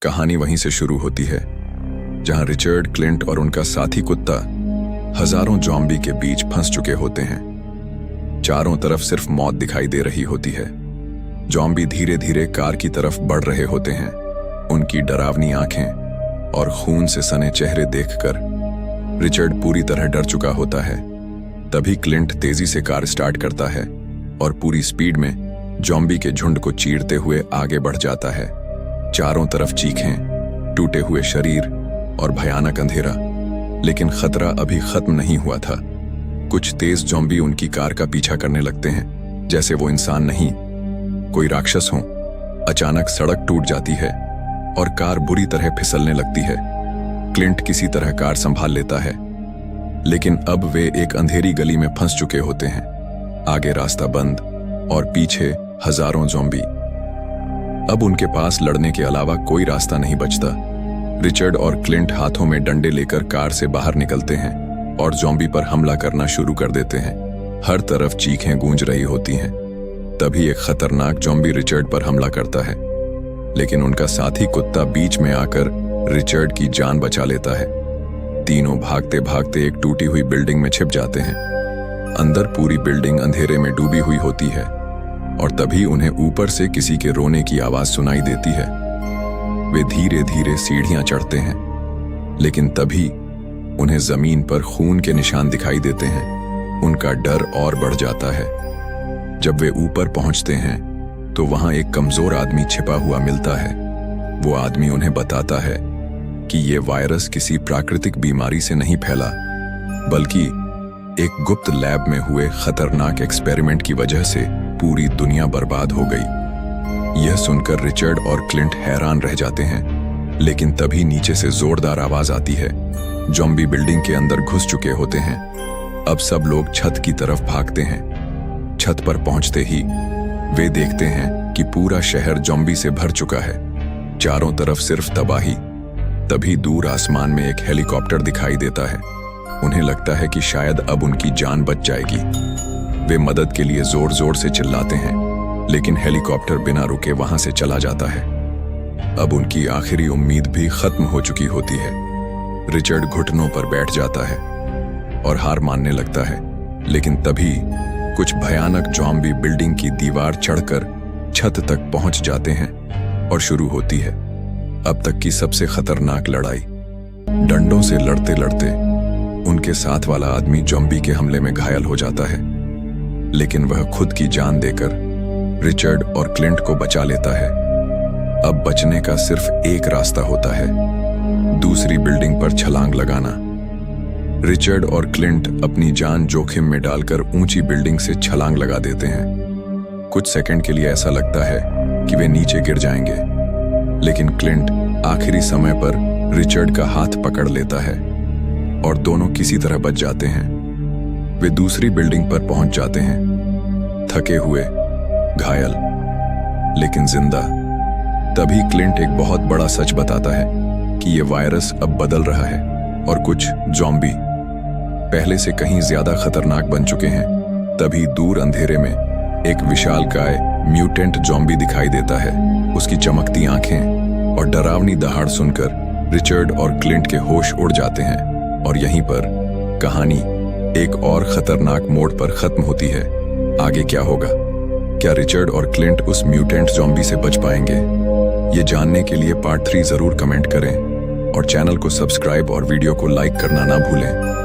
कहानी वहीं से शुरू होती है जहां रिचर्ड, क्लिंट और उनका साथी कुत्ता हजारों ज़ॉम्बी के बीच फंस चुके होते हैं। चारों तरफ सिर्फ मौत दिखाई दे रही होती है। ज़ॉम्बी धीरे धीरे कार की तरफ बढ़ रहे होते हैं। उनकी डरावनी आंखें और खून से सने चेहरे देखकर रिचर्ड पूरी तरह डर चुका होता है। तभी क्लिंट तेजी से कार स्टार्ट करता है और पूरी स्पीड में ज़ॉम्बी के झुंड को चीरते हुए आगे बढ़ जाता है। चारों तरफ चीखें, टूटे हुए शरीर और भयानक अंधेरा, लेकिन खतरा अभी खत्म नहीं हुआ था। कुछ तेज ज़ॉम्बी उनकी कार का पीछा करने लगते हैं, जैसे वो इंसान नहीं, कोई राक्षस हो। अचानक सड़क टूट जाती है और कार बुरी तरह फिसलने लगती है। क्लिंट किसी तरह कार संभाल लेता है, लेकिन अब वे एक अंधेरी गली में फंस चुके होते हैं। आगे रास्ता बंद और पीछे हजारों ज़ॉम्बी। अब उनके पास लड़ने के अलावा कोई रास्ता नहीं बचता। रिचर्ड और क्लिंट हाथों में डंडे लेकर कार से बाहर निकलते हैं और ज़ॉम्बी पर हमला करना शुरू कर देते हैं। हर तरफ चीखें गूंज रही होती हैं। तभी एक खतरनाक ज़ॉम्बी रिचर्ड पर हमला करता है, लेकिन उनका साथी कुत्ता बीच में आकर रिचर्ड की जान बचा लेता है। तीनों भागते भागते एक टूटी हुई बिल्डिंग में छिप जाते हैं। अंदर पूरी बिल्डिंग अंधेरे में डूबी हुई होती है और तभी उन्हें ऊपर से किसी के रोने की आवाज सुनाई देती है। वे धीरे धीरे सीढ़ियां चढ़ते हैं, लेकिन तभी उन्हें जमीन पर खून के निशान दिखाई देते हैं। उनका डर और बढ़ जाता है। जब वे ऊपर पहुंचते हैं तो वहां एक कमजोर आदमी छिपा हुआ मिलता है। वो आदमी उन्हें बताता है कि ये वायरस किसी प्राकृतिक बीमारी से नहीं फैला, बल्कि एक गुप्त लैब में हुए खतरनाक एक्सपेरिमेंट की वजह से पूरी दुनिया बर्बाद हो गई। यह सुनकर रिचर्ड और क्लिंट हैरान रह जाते हैं, लेकिन तभी नीचे से जोरदार आवाज आती है। ज़ॉम्बी बिल्डिंग के अंदर घुस चुके होते हैं। अब सब लोग छत की तरफ भागते हैं। छत पर पहुंचते ही वे देखते हैं कि पूरा शहर ज़ॉम्बी से भर चुका है। चारों तरफ सिर्फ तबाही। तभी दूर आसमान में एक हेलीकॉप्टर दिखाई देता है। उन्हें लगता है कि शायद अब उनकी जान बच जाएगी। वे मदद के लिए जोर जोर से चिल्लाते हैं, लेकिन हेलीकॉप्टर बिना रुके वहां से चला जाता है। अब उनकी आखिरी उम्मीद भी खत्म हो चुकी होती है। रिचर्ड घुटनों पर बैठ जाता है और हार मानने लगता है, लेकिन तभी कुछ भयानक ज़ॉम्बी बिल्डिंग की दीवार चढ़कर छत तक पहुंच जाते हैं और शुरू होती है अब तक की सबसे खतरनाक लड़ाई। डंडों से लड़ते लड़ते उनके साथ वाला आदमी ज़ॉम्बी के हमले में घायल हो जाता है, लेकिन वह खुद की जान देकर रिचर्ड और क्लिंट को बचा लेता है। अब बचने का सिर्फ एक रास्ता होता है, दूसरी बिल्डिंग पर छलांग लगाना। रिचर्ड और क्लिंट अपनी जान जोखिम में डालकर ऊंची बिल्डिंग से छलांग लगा देते हैं। कुछ सेकंड के लिए ऐसा लगता है कि वे नीचे गिर जाएंगे, लेकिन क्लिंट आखिरी समय पर रिचर्ड का हाथ पकड़ लेता है और दोनों किसी तरह बच जाते हैं। वे दूसरी बिल्डिंग पर पहुंच जाते हैं, थके हुए, घायल, लेकिन जिंदा। तभी क्लिंट एक बहुत बड़ा सच बताता है कि यह वायरस अब बदल रहा है और कुछ ज़ॉम्बी पहले से कहीं ज्यादा खतरनाक बन चुके हैं। तभी दूर अंधेरे में एक विशालकाय म्यूटेंट ज़ॉम्बी दिखाई देता है। उसकी चमकती आंखें और डरावनी दहाड़ सुनकर रिचर्ड और क्लिंट के होश उड़ जाते हैं और यहीं पर कहानी एक और खतरनाक मोड़ पर खत्म होती है। आगे क्या होगा? क्या रिचर्ड और क्लिंट उस म्यूटेंट ज़ॉम्बी से बच पाएंगे? ये जानने के लिए पार्ट 3 जरूर कमेंट करें और चैनल को सब्सक्राइब और वीडियो को लाइक करना ना भूलें।